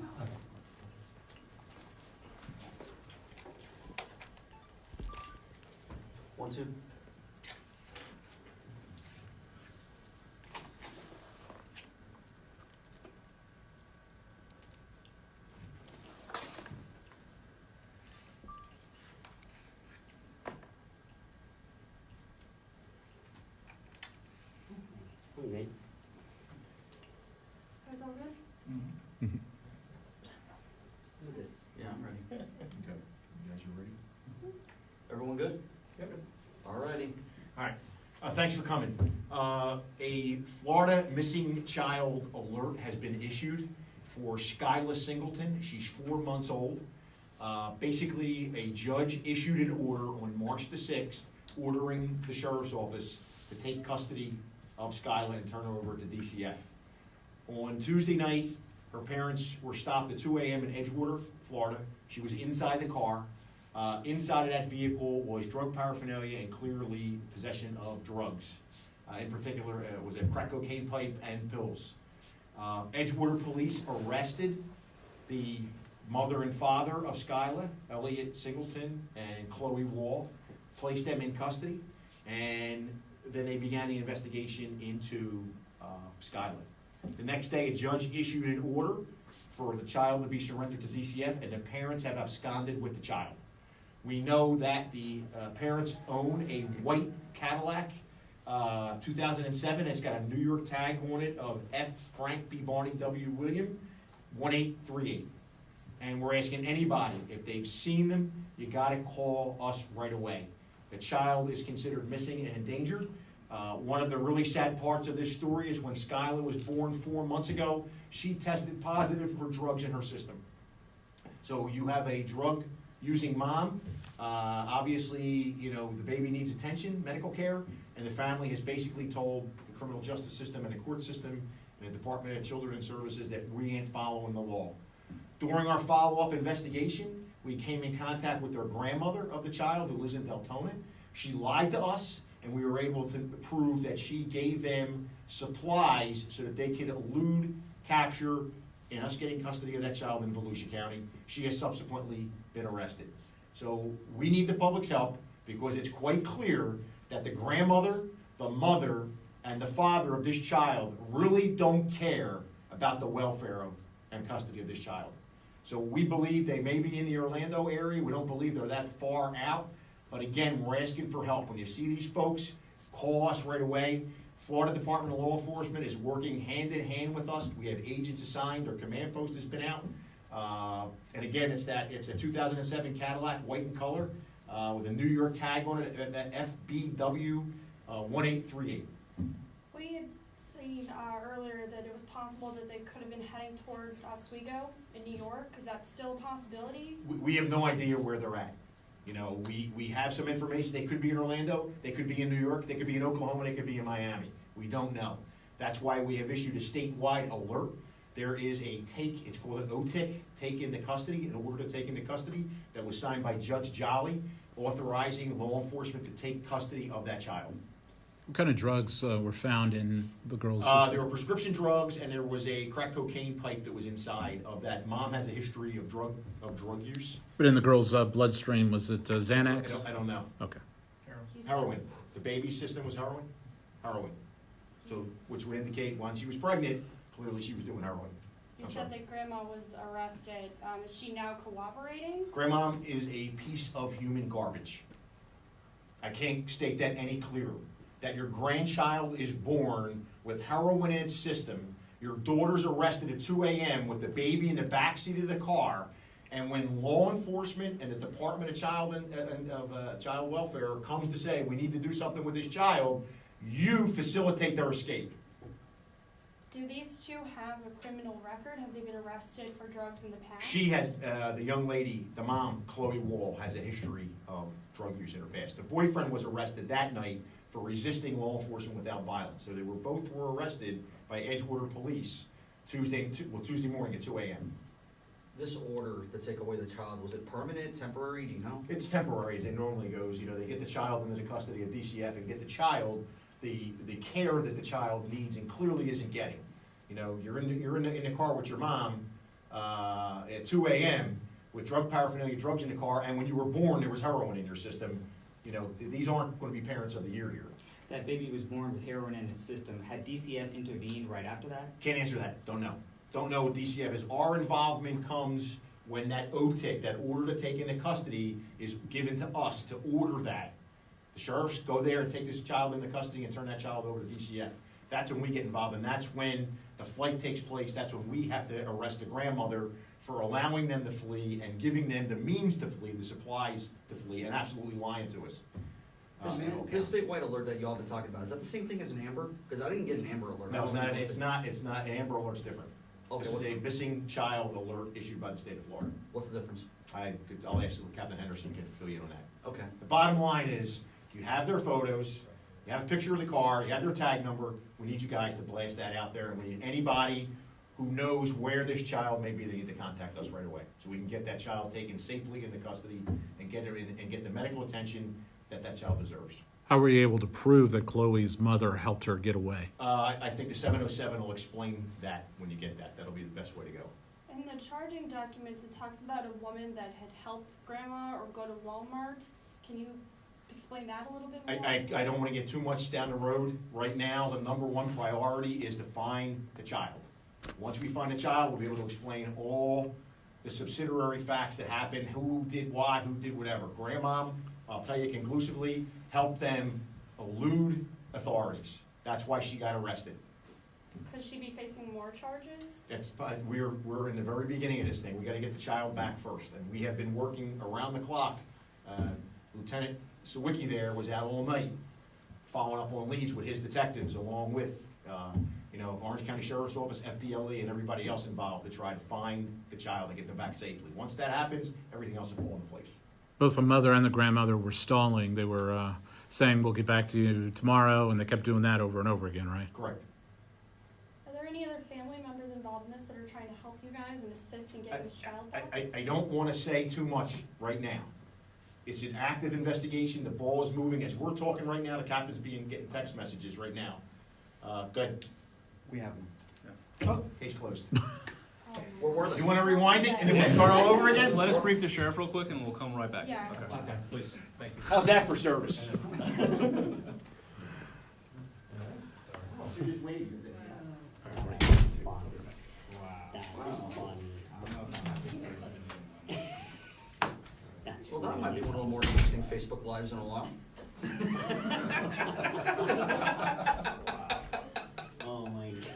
on. One, two. What do you need? Guys all good? Mm-hmm. Let's do this. Yeah, I'm ready. Okay, you guys are ready? Everyone good? Yep. Alrighty. All right, thanks for coming. A Florida missing child alert has been issued for Skyla Singleton. She's 4 months old. Basically, a judge issued an order on March the 6th, ordering the sheriff's office to take custody of Skyla and turn her over to DCF. On Tuesday night, her parents were stopped at 2 a.m. in Edgewater, Florida. She was inside the car. Inside of that vehicle was drug paraphernalia and clearly possession of drugs. In particular, it was a crack cocaine pipe and pills. Edgewater police arrested the mother and father of Skyla, Elliot Singleton and Chloe Wall, placed them in custody, and then they began the investigation into Skyla. The next day, a judge issued an order for the child to be surrendered to DCF, and the parents have absconded with the child. We know that the parents own a white Cadillac, 2007. It's got a New York tag on it of F. Frank B. Barney W. William, 1838. And we're asking anybody, if they've seen them, you gotta call us right away. The child is considered missing and endangered. One of the really sad parts of this story is when Skyla was born 4 months ago, she tested positive for drugs in her system. So you have a drug-using mom. Obviously, you know, the baby needs attention, medical care, and the family has basically told the criminal justice system and the court system and the Department of Children and Services that we ain't following the law. During our follow-up investigation, we came in contact with their grandmother of the child who lives in Daytona. She lied to us, and we were able to prove that she gave them supplies so that they could elude capture and us getting custody of that child in Volusia County. She has subsequently been arrested. So we need the public's help because it's quite clear that the grandmother, the mother, and the father of this child really don't care about the welfare of and custody of this child. So we believe they may be in the Orlando area. We don't believe they're that far out. But again, we're asking for help. When you see these folks, call us right away. Florida Department of Law Enforcement is working hand in hand with us. We have agents assigned. Our command post has been out. And again, it's a 2007 Cadillac, white in color, with a New York tag on it, FBW 1838. We had seen earlier that it was possible that they could have been heading toward Oswego in New York. Is that still a possibility? We have no idea where they're at. You know, we have some information. They could be in Orlando, they could be in New York, they could be in Oklahoma, they could be in Miami. We don't know. That's why we have issued a statewide alert. There is a it's called an OTIC, take into custody, an order to take into custody, that was signed by Judge Jolly, authorizing law enforcement to take custody of that child. What kind of drugs were found in the girl's There system? were prescription drugs, and there was a crack cocaine pipe that was inside of that. Mom has a history of drug use. But in the girl's bloodstream, was it Xanax? I don't know. Okay. You said- Heroin. The baby's system was heroin. Heroin. So, which would indicate once she was pregnant, clearly she was doing heroin. You I'm said sorry. that grandma was arrested. Is she now cooperating? Grandmom is a piece of human garbage. I can't state that any clearer. That your grandchild is born with heroin in its system, your daughter's arrested at 2 a.m. with the baby in the backseat of the car, and when law enforcement and the Department of Child Welfare comes to say, we need to do something with this child, you facilitate their escape. Do these two have a criminal record? Have they been arrested for drugs in the past? She has, the young lady, the mom, Chloe Wall, has a history of drug use in her past. The boyfriend was arrested that night for resisting law enforcement without violence. So they both were arrested by Edgewater police Tuesday morning at 2 a.m. This order to take away the child, was it permanent, temporary, do you know? It's temporary, as it normally goes. You know, they get the child into the custody of DCF and get the child the care that the child needs and clearly isn't getting. You know, you're in the car with your mom. at 2 a.m. with drug paraphernalia, drugs in the car, and when you were born, there was heroin in your system. You know, these aren't going to be parents of the year here. That baby was born with heroin in his system. Had DCF intervened right after that? Can't answer that. Don't know. Don't know what DCF is. Our involvement comes when that OTIC, that order to take into custody, is given to us to order that. The sheriffs go there and take this child into custody and turn that child over to DCF. That's when we get involved, and that's when the flight takes place. That's when we have to arrest the grandmother for allowing them to flee and giving them the means to flee, the supplies to flee, and absolutely lying to us. This statewide alert that y'all been talking about, is that the same thing as an Amber? Because I didn't get an Amber alert. No, it's not, an Amber Alert's different. Okay, This is a missing child alert issued by the state of Florida. what's the difference? I'll ask Captain Henderson can fill you in on that. Okay. The bottom line is, you have their photos, you have a picture of the car, you have their tag number. We need you guys to blast that out there, and we need anybody who knows where this child may be, they need to contact us right away, so we can get that child taken safely into custody and get her in, and get the medical attention that that child deserves. How were you able to prove that Chloe's mother helped her get away? I think the 707 will explain that when you get that. That'll be the best way to go. In the charging documents, it talks about a woman that had helped grandma or go to Walmart. Can you explain that a little bit more? I don't want to get too much down the road. Right now, the number one priority is to find the child. Once we find the child, we'll be able to explain all the subsidiary facts that happened, who did what, who did whatever. Grandmom, I'll tell you conclusively, helped them elude authorities. That's why she got arrested. Could she be facing more charges? We're in the very beginning of this thing. We got to get the child back first, and we have been working around the clock. Lieutenant Sawicki there was out all night following up on leads with his detectives, along with Orange County Sheriff's Office, FDLE, and everybody else involved to try to find the child and get them back safely. Once that happens, everything else will fall into place. Both the mother and the grandmother were stalling. They were saying, we'll get back to you tomorrow, and they kept doing that over and over again, right? Correct. Are there any other family members involved in this that are trying to help you guys and assist in getting this child back? I don't want to say too much right now. It's an active investigation. The ball is moving. As we're talking right now, the captain's getting text messages right now. Good. We have them. Oh, case closed. Where were they? You want to rewind it and then we'll start all over again? Let us brief the sheriff real quick and we'll come right back. Yeah. Okay, please. Thank you. How's that for service? Well, that might be one of the more interesting Facebook Lives in a while. Oh my God.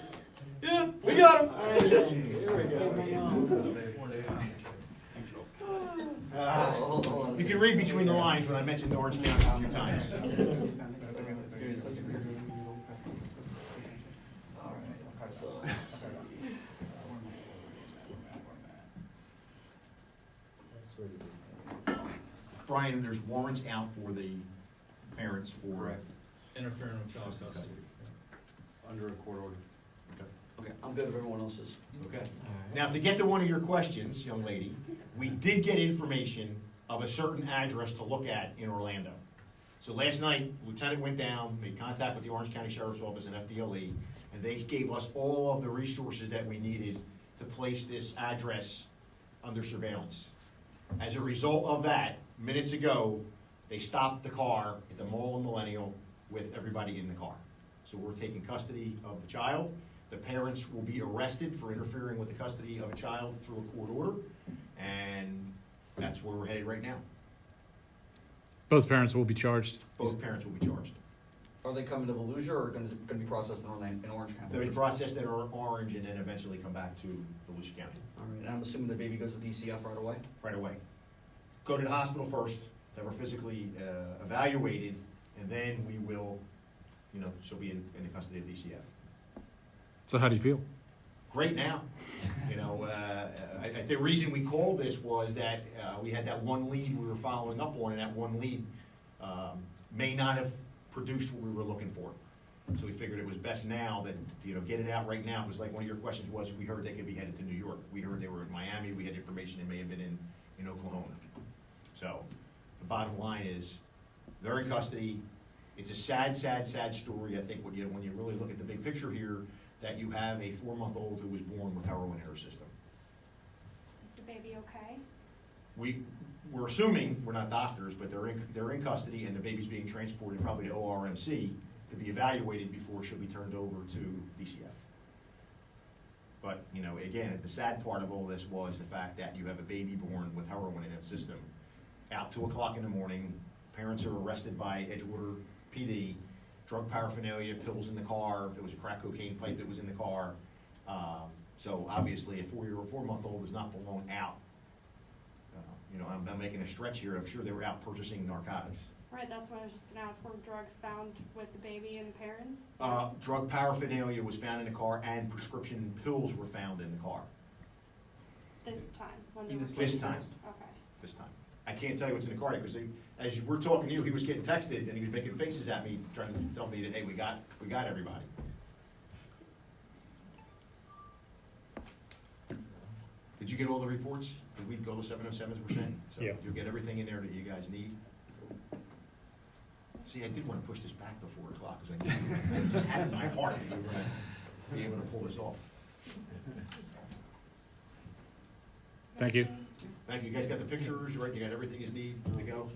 Yeah, we got him. All right, here we go. Hold on. You can read between the lines when I mentioned Orange County a few times. Alright, so let's see. Brian, there's warrants out for the parents for. Correct. Interfering with child custody. Under a court order. Okay, I'm good if everyone else is. Okay. Now, to get to one of your questions, young lady, we did get information of a certain address to look at in Orlando. So last night, Lieutenant went down, made contact with the Orange County Sheriff's Office and FDLE, and they gave us all of the resources that we needed to place this address under surveillance. As a result of that, minutes ago, they stopped the car at the Mall and Millennial with everybody in the car. So we're taking custody of the child. The parents will be arrested for interfering with the custody of a child through a court order, and that's where we're headed right now. Both parents will be charged. Both parents will be charged. Are they coming to Volusia or gonna be processed in Orange County? They'll be processed in Orange and then eventually come back to Volusia County Alright, and I'm assuming the baby goes to DCF right away? right away. Go to the hospital first, have her physically evaluated, and then we will, she'll be in the custody of DCF. So how do you feel? Great now. The reason we called this was that we had that one lead we were following up on, and that one lead may not have produced what we were looking for. So we figured it was best now that, get it out right now. It was like one of your questions was, we heard they could be headed to New York. We heard they were in Miami. We had information they may have been in Oklahoma. So the bottom line is, they're in custody. It's a sad, sad, sad story. I think when you really look at the big picture here, that you have a 4-month-old who was born with heroin in her system. baby okay? We're assuming, we're not doctors, but they're in custody and the baby's being transported probably to ORMC to be evaluated before she'll be turned over to DCF. But, you know, again, the sad part of all this was the fact that you have a baby born with heroin in its system, out 2 o'clock in the morning, parents are arrested by Edgewater PD, drug paraphernalia, pills in the car, there was a crack cocaine pipe that was in the car. So obviously a 4-month-old does not belong out. You know, I'm making a stretch here, I'm sure they were out purchasing narcotics. Right, that's what I was just gonna ask, were drugs found with the baby and the parents? Drug paraphernalia was found in the car and prescription pills were found in the car This time, when they In were. this this time. Okay. This time. I can't tell you what's in the car because as we're talking to you, he was getting texted and he was making faces at me, trying to tell me that, hey, we got everybody. Did you get all the reports? Did we go the 707s we're saying? So Yeah. you'll get everything in there that you guys need. See, I did want to push this back to 4 o'clock because I just had in my heart that we were going to be able to pull this off. Thank you. Thank you. You guys got the pictures, right? You got everything you need to go?